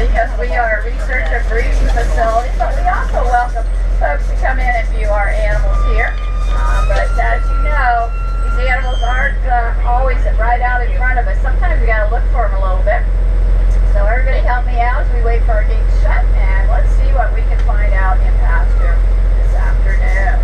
because we are a research and breeding facility, but we also welcome folks to come in and view our animals here. But as you know, these animals aren't always right out in front of us. Sometimes we got to look for them a little bit. So everybody help me out as we wait for our gate to shut, and let's see what we can find out in pasture this afternoon.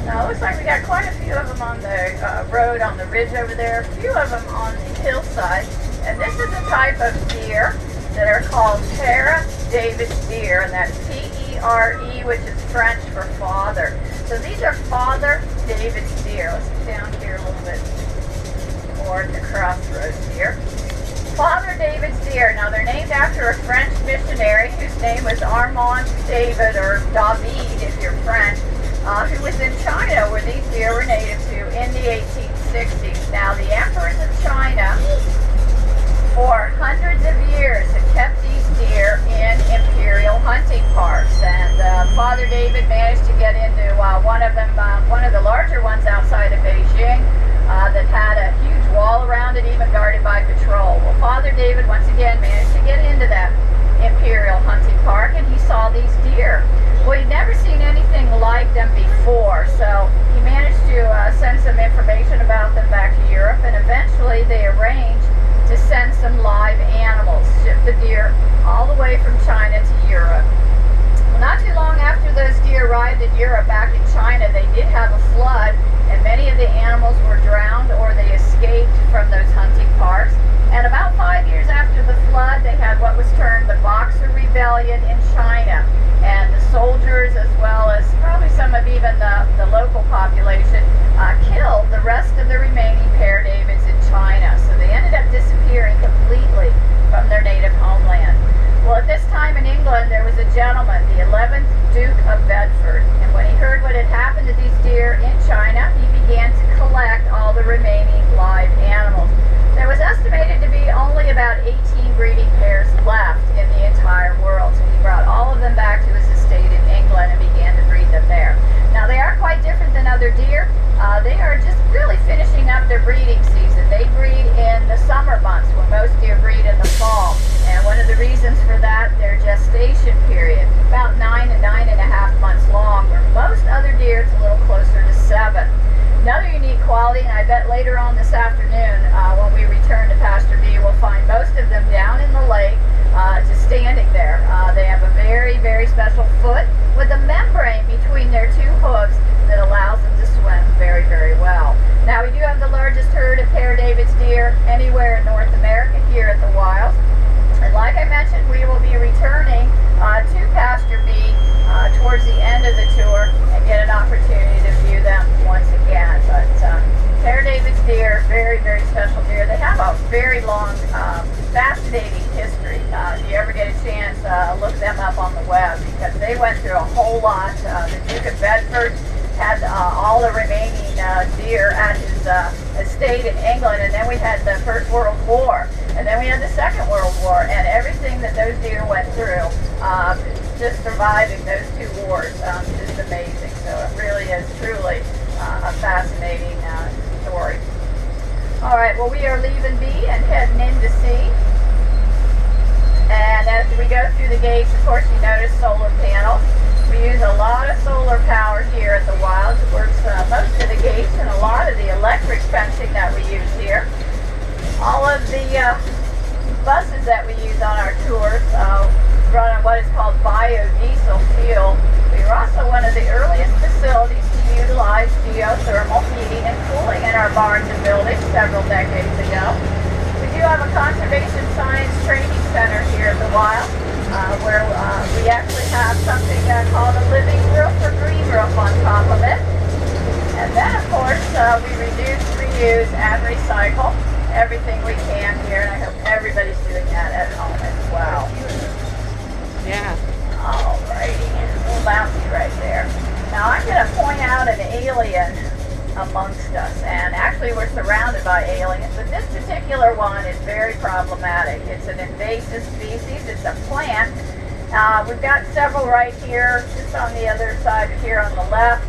Now it looks like we got quite a few of them on the road on the ridge over there, a few of them on the hillside, and this is a type of deer that are called David's deer, and that's P-E-R-E, which is French for father. So these are Father David's deer. Let's get down here a little bit more at the crossroads here. Father David's deer. Now they're named after a French missionary whose name was Armand David, or David if you're French, who was in China, where these deer were native to in the 1860s. Now the emperors of China for hundreds of years have kept these deer in imperial hunting parks, and Father David managed to get into one of them, one of the larger ones outside of Beijing, that had a huge wall around it, even guarded by patrol. Well, Father David once again managed to get into that imperial hunting park, and he saw these deer. Well, he'd never seen anything like them before, so he managed to send some information about them back to Europe, and eventually they arranged to send some live animals, ship the deer all the way from China to Europe. Well, not too long after those deer arrived in Europe, back in China, they did have a flood, and many of the animals were drowned or they escaped from those hunting parks. And about 5 years after the flood, they had what was termed the Boxer Rebellion in China. And the soldiers, as well as probably some of even the local population, killed the rest of the remaining Pear Davids in China. So they ended up disappearing completely from their native homeland. Well, at this time in England, there was a gentleman, the 11th Duke of Bedford. And when he heard what had happened to these deer in China, he began to collect all the remaining live animals. There was estimated to be only about 18 breeding pairs left in the entire world. So he brought all of them back to his estate in England and began to breed them there. Now they are quite different than other deer. They are just really finishing up their breeding season. They breed in the summer months when most deer breed in the fall. And one of the reasons for that, their gestation period, about 9 to 9.5 months long, where most other deer it's a little closer to 7. Another unique quality, and I bet later on this afternoon when we return to Pasture B, we'll find most of them down in the lake just standing there. They have a very, very special foot with a membrane between their two hooves that allows them to swim very, very well. Now we do have the largest herd of Pear David's deer anywhere in North America here at the Wilds. And like I mentioned, we will be returning to Pasture B towards the end of the tour and get an opportunity to view them once again. But Pear David's deer, very, very special deer. They have a very long, fascinating history. If you ever get a chance, look them up on the web, because they went through a whole lot. The Duke of Bedford had all the remaining deer at his estate in England, and then we had the First World War, and then we had the Second World War, and everything that those deer went through, just surviving those two wars, is amazing. So it really is truly a fascinating story. All right, well, we are leaving B and heading into C. And as we go through the gates, of course, you notice solar panels. We use a lot of solar power here at the Wilds. It works most of the gates and a lot of the electric fencing that we use here. All of the buses that we use on our tours run on what is called biodiesel fuel. We were also one of the earliest facilities to utilize geothermal heating and cooling in our barns and buildings several decades ago. We do have a conservation science training center here at the Wild, where we actually have something called a living roof or green roof on top of it. And then, of course, we reduce, reuse, and recycle everything we can here, and I hope everybody's doing that at home as well. Yeah. Alrighty, a little bouncy right there. Now I'm going to point out an alien amongst us, and actually we're surrounded by aliens, but this particular one is very problematic. It's an invasive species. It's a plant We've got several right here, just on the other side here on the left,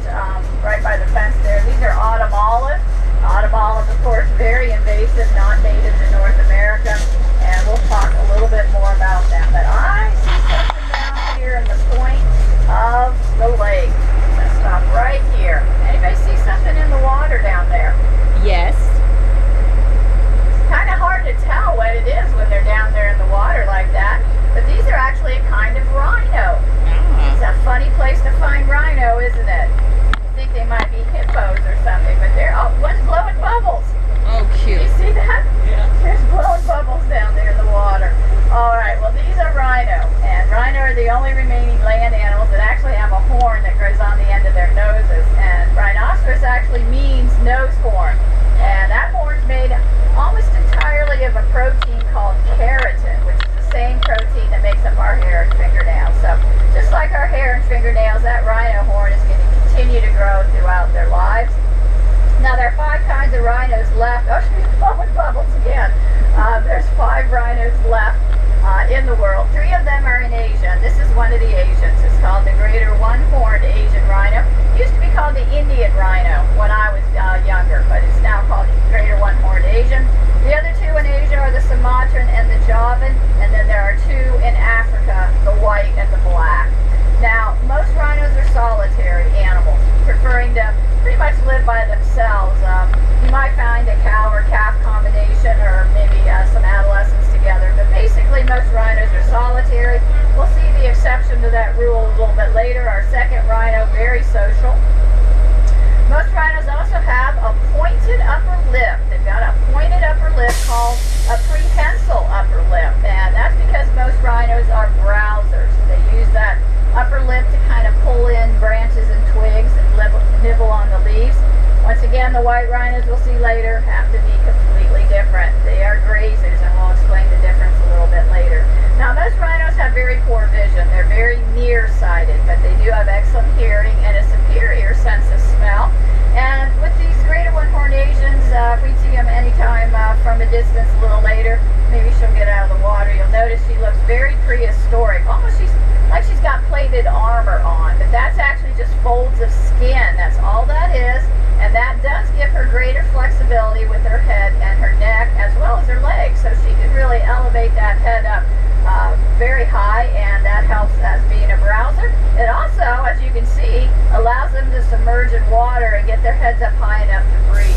right by the fence there. These are autumn olive. Autumn olive, of course, very invasive, not native to North America, and we'll talk a little bit more about them. But I see something down here in the point of the lake. I'm going to stop right here. Anybody see something in the water down there? Yes. It's kind of hard to tell what it is when they're down there in the water like that, but these are actually a kind of rhino. It's a funny place to find rhino, isn't it? I think they might be hippos or something, but they're, oh, one's blowing bubbles. Oh, cute. You see that? Yeah. There's blowing bubbles down there in the water. All right, well, these are rhino, and rhino are the only remaining land animals that actually have a horn that grows on the end of their noses, and rhinoceros actually means nose horn, and that horn's made almost entirely of a protein called keratin, which is the same protein that makes up our hair and fingernails. So just like our hair and fingernails, that rhino horn is going to continue to grow throughout their lives. Now, there are 5 kinds of rhinos left. Oh, she's blowing bubbles again. There's 5 rhinos left in the world. 3 of them are in Asia. This is one of the Asians. It's called the greater one-horned Asian rhino. It used to be called the Indian rhino when I was younger, but it's now called the greater one-horned Asian. The other 2 in Asia are the Sumatran and the Javan, and then there are 2 in Africa, the white and the black. Now, most rhinos are solitary animals, preferring to pretty much live by themselves. You might find a cow or calf combination, or maybe some adolescents together, but basically most rhinos are solitary. We'll see the exception to that rule a little bit later. Our second rhino, very social. Most rhinos also have a pointed upper lip. They've got a pointed upper lip called a prehensile upper lip, and that's because most rhinos are browsers. They use that upper lip to kind of pull in branches and twigs and nibble on the leaves. Once again, the white rhinos we'll see later have to be completely different. They are grazers, and we'll explain the difference a little bit later. Now, most rhinos have very poor vision. They're very nearsighted, but they do have excellent hearing and a superior sense of smell. And with these greater one-horned Asians, if we see them anytime from a distance a little later, maybe she'll get out of the water. You'll notice she looks very prehistoric. Almost like she's got plated armor on, but that's actually just folds of skin. That's all that is, and that does give her greater flexibility with her head and her neck, as well as her legs, so she can really elevate that head up very high, and that helps as being a browser. It also, as you can see, allows them to submerge in water and get their heads up high enough to breathe.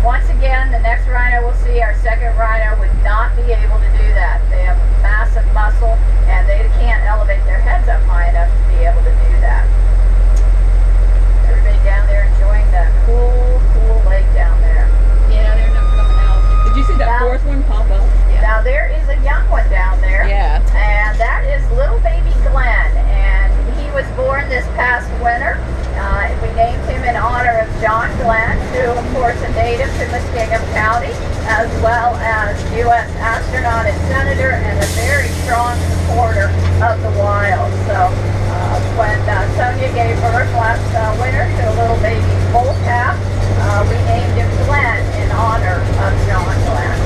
Once again, the next rhino we'll see, our second rhino, would not be able to do that. They have massive muscle, and they can't elevate their heads up high enough to be able to do that. Everybody down there enjoying the cool lake down there. Yeah, they're not coming out. Did you see that Now, 4th one pop up? Yeah. Now, there is a young one down there. Yeah. And that is little baby Glenn, and he was born this past winter. We named him in honor of John Glenn, who of course is a native to Muskingum County, as well as U.S. astronaut and senator, and a very strong supporter of the wild. So when Sonia gave birth last winter to a little baby bull calf, we named him Glenn in honor of John Glenn.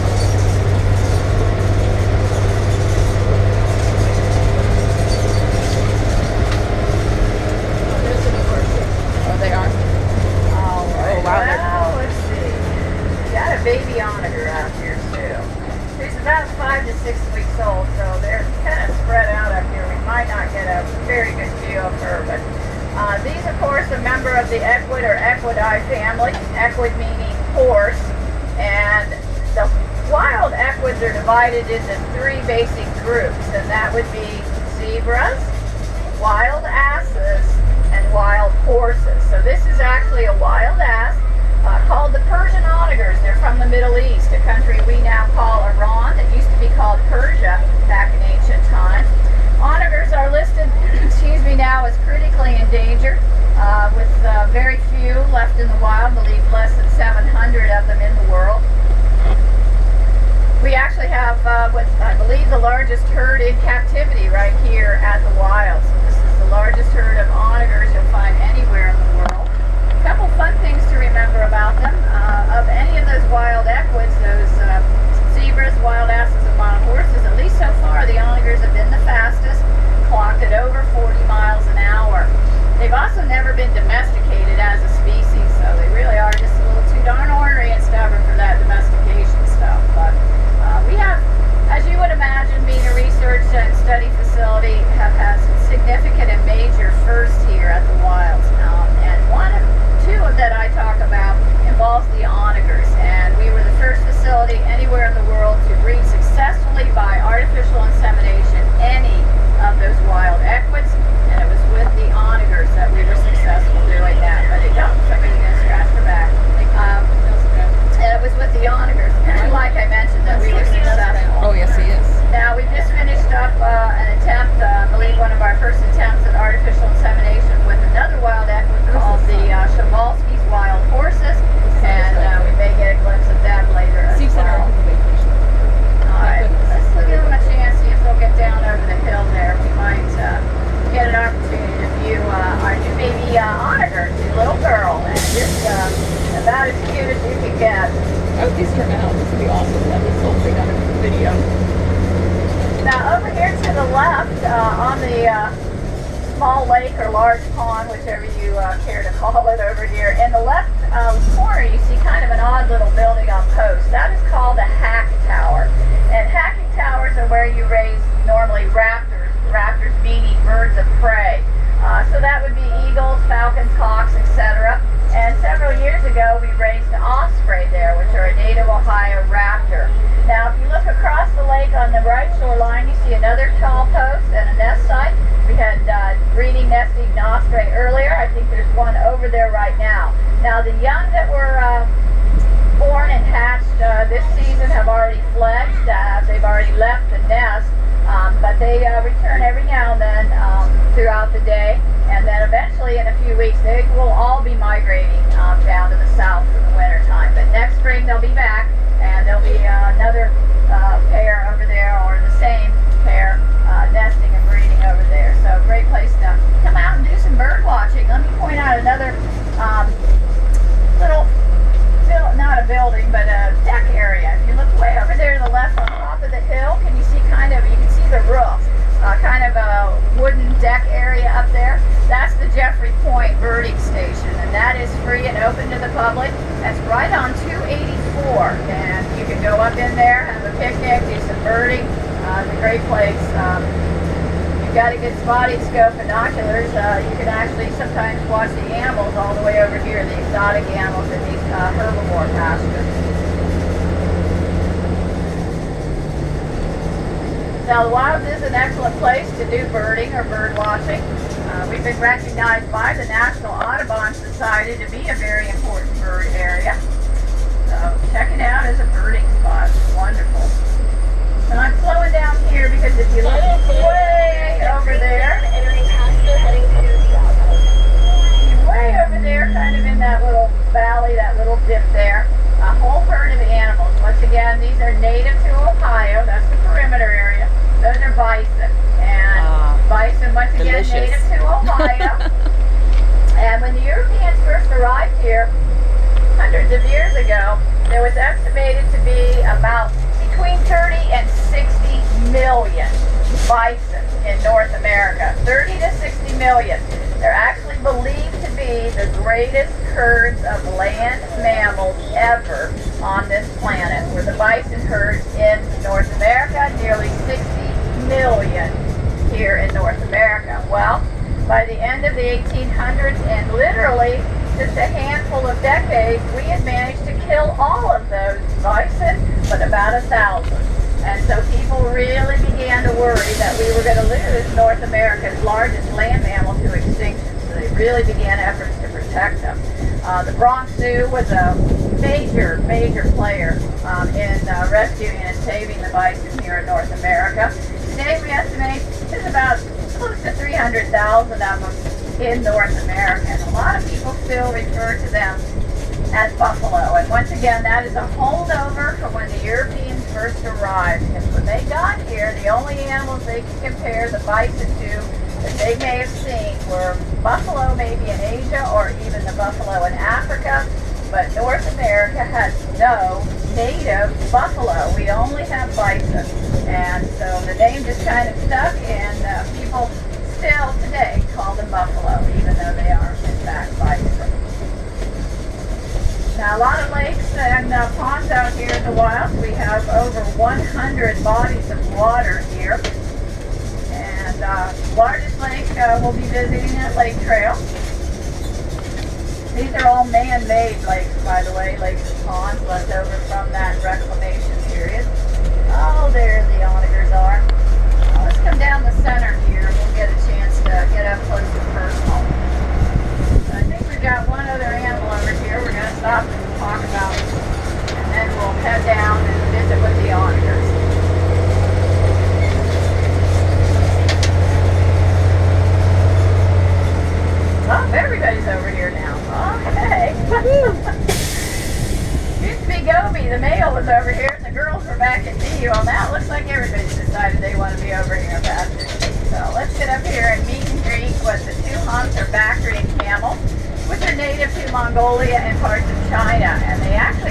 They are. All right. Oh, wow. Well, let's see. Got a baby onager out here too. She's about 5 to 6 weeks old, so they're kind of spread out up here. We might not get a very good view of her, but these, of course, are a member of the equid or equidae family. Equid meaning horse, and the wild equids are divided into 3 basic groups, and that would be zebras, wild asses, and wild horses. So this is actually a wild ass called the Persian onagers. They're from the Middle East, a country we now call Iran that used to be called Persia back in ancient times. Onagers are listed, now as critically endangered, with very few left in the wild. I believe less than 700 of them in the world. We actually have what I believe the largest herd in captivity right here at the wild. So this is the largest herd of onagers you'll find anywhere in the world. A couple fun things to remember about them. Of any of those wild equids, those zebras, wild asses, and wild horses, at least so far, the onagers have been the fastest, clocked you can get. Oh, these are out. This would be awesome to have this whole thing on a video. Now over here to the left, on the small lake or large pond, whichever you care to call it over here, in the left corner you see kind of an odd little building on posts. That is called a hack tower. And hacking towers are where you raise normally raptors meaning birds of prey. So that would be eagles, falcons, hawks, etc. And several years ago we raised an osprey there, which are a native Ohio raptor. Now if you look across the lake on the right shoreline, you see another tall post and a nest site. We had breeding nesting osprey earlier. I think there's one over there right now. Now the young that were born and hatched this season have already fledged. They've already left the nest, but they return every now and then throughout the day. And then eventually in a few weeks they will all be migrating down to the south for the winter time. But next spring they'll be back, and there'll be another pair over there, or the same pair nesting and breeding over there. So great place to come out and do some bird watching. Let me point out another little, not a building, but a deck area. If you look way over there to the left on top of the hill, can you see you can see the roof, kind of a wooden deck area up there. That's the Jeffrey Point birding station, and that is free and open to the public. That's right on 284, and you can go up in there, have a picnic, do some birding. It's a great place. You've got a good spotting scope, binoculars. You can actually sometimes watch the animals all the way over here, the exotic animals in these herbivore pastures. Now, the Wilds is an excellent place to do birding or bird watching. We've been recognized by the National Audubon Society to be a very important bird area. So check it out as a birding spot. It's wonderful. And I'm slowing down here because if you look way over there, way over there, kind of in that little valley, that little dip there, a whole herd of animals. Once again, these are native to Ohio. That's the perimeter area. Those are bison. And bison, once again, delicious. native to Ohio. And when the Europeans first arrived here, hundreds of years ago, there was estimated to be about between 30 and 60 million bison in North America. 30 to 60 million. They're actually believed to be the greatest herds of land mammals ever on this planet. Were the bison herds in North America, nearly 60 million here in North America. Well, by the end of the 1800s, and literally just a handful of decades, we had managed to kill all of those bison, but about 1,000. And so people really began to worry that we were going to lose North America's largest land mammal to extinction. So they really began efforts to protect them. The Bronx Zoo was a major player in rescuing and saving the bison here in North America. Today we estimate there's about close to 300,000 of them in North America. And a lot of people still refer to them as buffalo. And once again, that is a holdover from when the Europeans first arrived. Because when they got here, the only animals they could compare the bison to that they may have seen were buffalo maybe in Asia, or even the buffalo in Africa. But North America has no native buffalo. We only have bison. And so the name just kind of stuck, and people still today call them buffalo, even though they are in fact bison. Now, a lot of lakes and ponds out here in the wilds. We have over 100 bodies of water here. And largest lake we'll be visiting at Lake Trail. These are all man-made lakes, by the way, lakes and ponds left over from that reclamation period. Oh, there the onagers are. Now, let's come down the center here. We'll get a chance to get up close and personal. I think we've got one other animal over here we're going to stop and talk about, and then we'll head down and visit with the onagers. Oh, everybody's over here now. Okay. Used to be Gobi, the male was over here, and the girls were back at me. Well, now it looks like everybody's decided they want to be over here, Pastor. So let's get up here and meet and greet with the two humps or Bactrian camels, which are native to Mongolia and parts of China. And they actually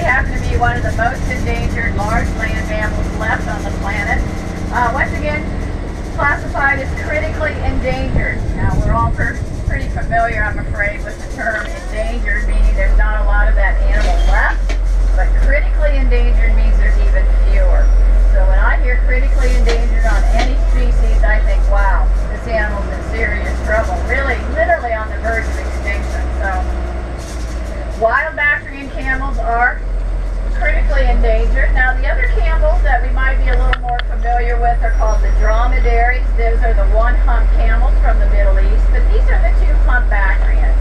one of the most endangered large land mammals left on the planet. Once again, classified as critically endangered. Now, we're all pretty familiar, I'm afraid, with the term endangered, meaning there's not a lot of that animal left, but critically endangered means there's even fewer. So when I hear critically endangered on any species, I think, wow, this animal's in serious trouble. Really, literally on the verge of extinction. So, wild Bactrian camels are critically endangered. Now, the other camels that we might be a little more familiar with are called the dromedaries. Those are the one-hump camels from the Middle East, but these are the two-hump Bactrians.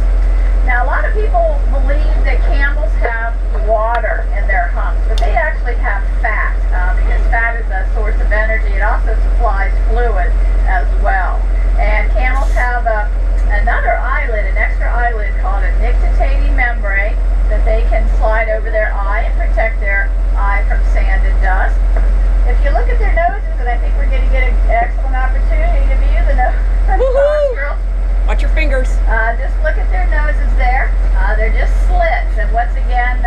Now, a lot of people believe that camels have water in their humps, but they actually have fat, because fat is a source of energy. It also supplies fluid as well. And camels have another eyelid, an extra eyelid called a nictitating membrane that they can slide over their eye and protect their eye from sand and dust. If you look at their noses, and I think we're going to get an excellent opportunity to view the nostrils. Watch your fingers. Just look at their noses there. They're just slits, and once again,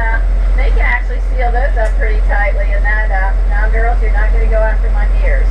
they can actually seal those up pretty tightly. And that, now girls, you're not going to go after my ears.